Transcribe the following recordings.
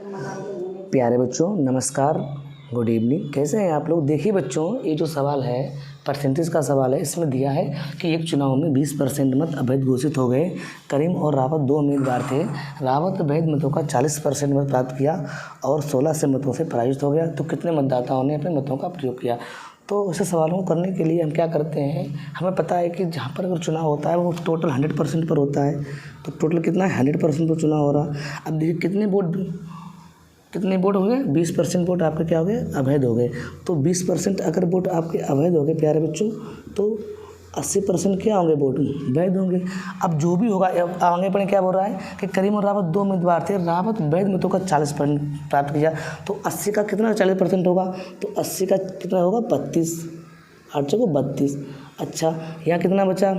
प्यारे बच्चों नमस्कार, गुड इवनिंग। कैसे हैं आप लोग। देखिए बच्चों, ये जो सवाल है परसेंटेज का सवाल है। इसमें दिया है कि एक चुनाव में 20% मत अवैध घोषित हो गए। करीम और रावत दो उम्मीदवार थे। रावत अवैध मतों का 40% मत प्राप्त किया और 16 से मतों से पराजित हो गया। तो कितने मतदाताओं ने अपने मतों का प्रयोग किया। तो ऐसे सवालों को करने के लिए हम क्या करते हैं, हमें पता है कि जहाँ पर अगर चुनाव होता है वो टोटल 100% पर होता है। तो टोटल कितना है, 100% पर चुनाव हो रहा। अब देखिए कितने वोट हो गए, 20% वोट आपके क्या हो गए, अवैध हो गए। तो 20% अगर वोट आपके अवैध हो गए प्यारे बच्चों, तो 80% क्या होंगे, वोट वैध होंगे। अब जो भी होगा, अब आगे बढ़े क्या बोल रहा है कि करीम और रावत दो उम्मीदवार थे। रावत वैध मतों का 40% प्राप्त किया। तो 80 का कितना 40% होगा, तो 80 का कितना होगा, 32, 8 को 32। अच्छा, यहाँ कितना बचा,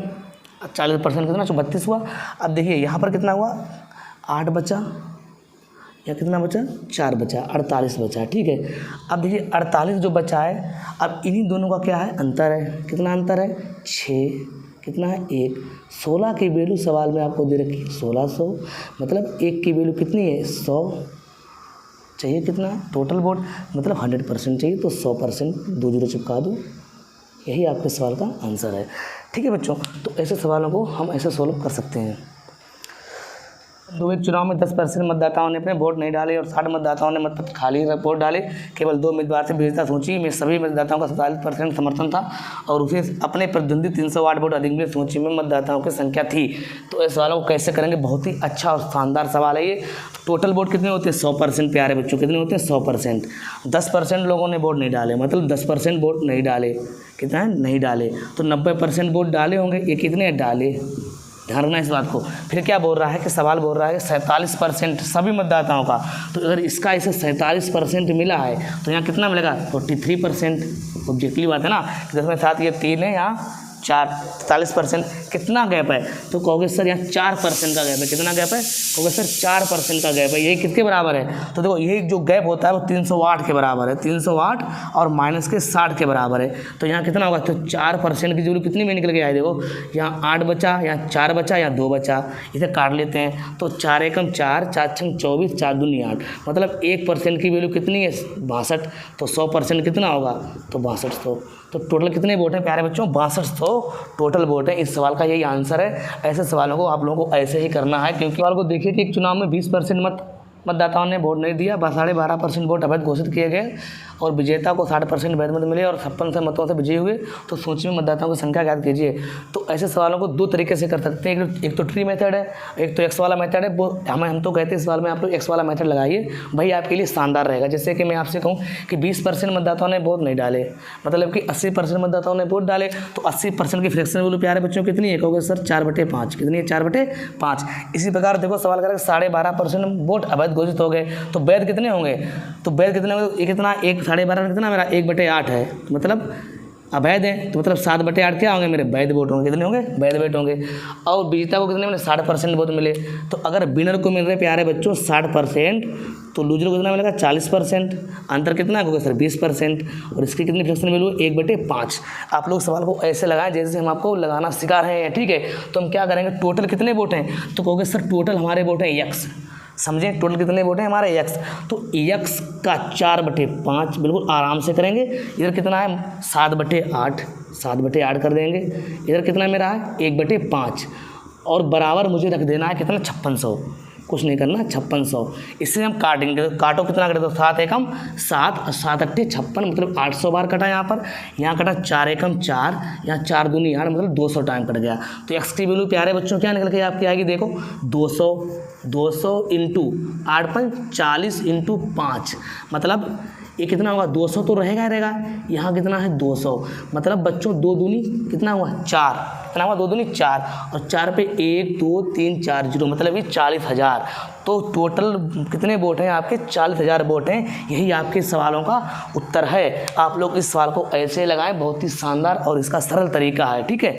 40% कितना 32 हुआ। अब देखिए यहाँ पर कितना हुआ, 8 बचा, या कितना बचा, 4 बचा, 48 बचा। ठीक है, अब देखिए 48 जो बचा है, अब इन्हीं दोनों का क्या है, अंतर है। कितना अंतर है, 6, कितना है, 1। 16 की वैल्यू सवाल में आपको दे रखी है 1600, मतलब 1 की वैल्यू कितनी है, 100 चाहिए। कितना टोटल वोट, मतलब 100% चाहिए। तो 100% 2 जीरो चिपका दो, यही आपके सवाल का आंसर है। ठीक है बच्चों, तो ऐसे सवालों को हम ऐसे सोल्व कर सकते हैं। दो एक चुनाव में 10% मतदाताओं ने अपने वोट नहीं डाले और 60 मतदाताओं ने मतपत्र खाली वोट डाले। केवल 2 उम्मीदवार से विजेता सूची में सभी मतदाताओं का 47% समर्थन था और उसे अपने प्रतिद्वंदी 308 वोट अधिक मिले। सूची में मतदाताओं की संख्या थी। तो इस सवालों को कैसे करेंगे, बहुत ही अच्छा और शानदार सवाल है ये। टोटल वोट कितने होते हैं, 100%। प्यारे बच्चों कितने होते हैं, 100%। 10% लोगों ने वोट नहीं डाले, मतलब 10% वोट नहीं डाले। कितना है, नहीं डाले। तो 90% वोट डाले होंगे, ये कितने डाले, ध्यान रखना इस बात को। फिर क्या बोल रहा है कि सवाल बोल रहा है 47% सभी मतदाताओं का। तो अगर इसका इसे 47% मिला है तो यहाँ कितना मिलेगा, 43%। ऑब्जेक्टिव बात है ना, 10 में 7 ये 3 है, यहाँ 4, 47%। कितना गैप है, तो कहोगे सर यहाँ 4% का गैप है। कितना गैप है, कहोगे सर 4% का गैप है। यही किसके बराबर है, तो देखो यही जो गैप होता है वो 308 के बराबर है। 308 और माइनस के 60 के बराबर है। तो यहाँ कितना होगा, तो 4% की जरूर कितनी में निकल के आए, देखो यहाँ 8 बचा, यहाँ 4 बचा, यहाँ 2 बचा। इसे काट लेते हैं। तो 4 एकम 4, 4 छंग 24, 4 दूनी 8, मतलब 1% की वैल्यू कितनी है, 62। तो 100% कितना होगा, तो 6200। तो टोटल कितने वोट हैं प्यारे बच्चों, 6200 टोटल वोट है। इस सवाल का यही आंसर है। ऐसे सवालों को आप लोगों को ऐसे ही करना है, क्योंकि सवाल को देखिए कि एक चुनाव में 20% मतदाताओं ने वोट नहीं दिया, 12.5% वोट अवैध घोषित किए गए और विजेता को 60% वैध मत मिले और 56 से मतों से विजयी हुए। तो सूची में मतदाताओं की संख्या ज्ञात कीजिए। तो ऐसे सवालों को 2 तरीके से कर सकते हैं। एक तो ट्री मेथड है, एक तो एक्स वाला मेथड है। वो हम तो कहते हैं इस सवाल में आप लोग एक्स वाला मेथड लगाइए, भाई आपके लिए शानदार रहेगा। जैसे कि मैं आपसे कहूँ कि 20% मतदाताओं ने वोट नहीं डाले, मतलब कि 80% मतदाताओं ने वोट डाले। तो 80% की फ्रैक्शन वैल्यू प्यारे बच्चों कितनी है, कहोगे सर 4/5। कितनी है, 4/5। इसी प्रकार देखो सवाल करें 12.5% वोट अवैध घोषित हो गए, तो वैध कितने होंगे, तो वैध कितने होंगे, ये कितना 1 12.5 कितना मेरा 1/8 है, मतलब अवैध है। तो मतलब 7/8 क्या होंगे, मेरे वैध वोट होंगे। कितने होंगे, वैध वोट होंगे। और विजेता को कितने मिले, 60% वोट मिले। तो अगर विनर को मिल रहे प्यारे बच्चों 60%, तो लूजर को कितना मिलेगा, 40%। अंतर कितना होगा सर, 20%। और इसकी कितनी फ्रैक्शन वैल्यू, 1/5। आप लोग सवाल को ऐसे लगाएं जैसे हम आपको लगाना सिखा रहे हैं। ठीक है, तो हम क्या करेंगे, टोटल कितने वोट हैं, तो कहोगे सर टोटल हमारे वोट हैं x। समझे, टोटल कितने वोट हैं हमारे x। तो x का 4/5 बिल्कुल आराम से करेंगे। इधर कितना है, 7/8, 7/8 कर देंगे। इधर कितना मेरा है, 1/5 और बराबर मुझे रख देना है कितना, 5600। कुछ नहीं करना, 5600। इससे हम काटेंगे, काटो कितना कटे, तो 7 एकम 7 और 7 अट्ठे 56, मतलब 800 बार कटा। यहाँ कटा 4 एकम 4, यहाँ 4 दूनी 8, मतलब 200 टाइम कट गया। तो एक्स की वैल्यू प्यारे बच्चों क्या निकल के आपकी आएगी, देखो 200 इंटू 8×40 इंटू 5, मतलब ये कितना होगा, 200 तो रहेगा ही रहेगा। यहाँ कितना है, 200, मतलब बच्चों 2 दूनी कितना हुआ, 4। कितना हुआ, 2 दूनी 4 और 4 पे 1 2 3 4 0, मतलब ये 40,000। तो टोटल कितने वोट हैं आपके, 40,000 वोट हैं। यही आपके सवालों का उत्तर है। आप लोग इस सवाल को ऐसे लगाएं, बहुत ही शानदार और इसका सरल तरीका है। ठीक है।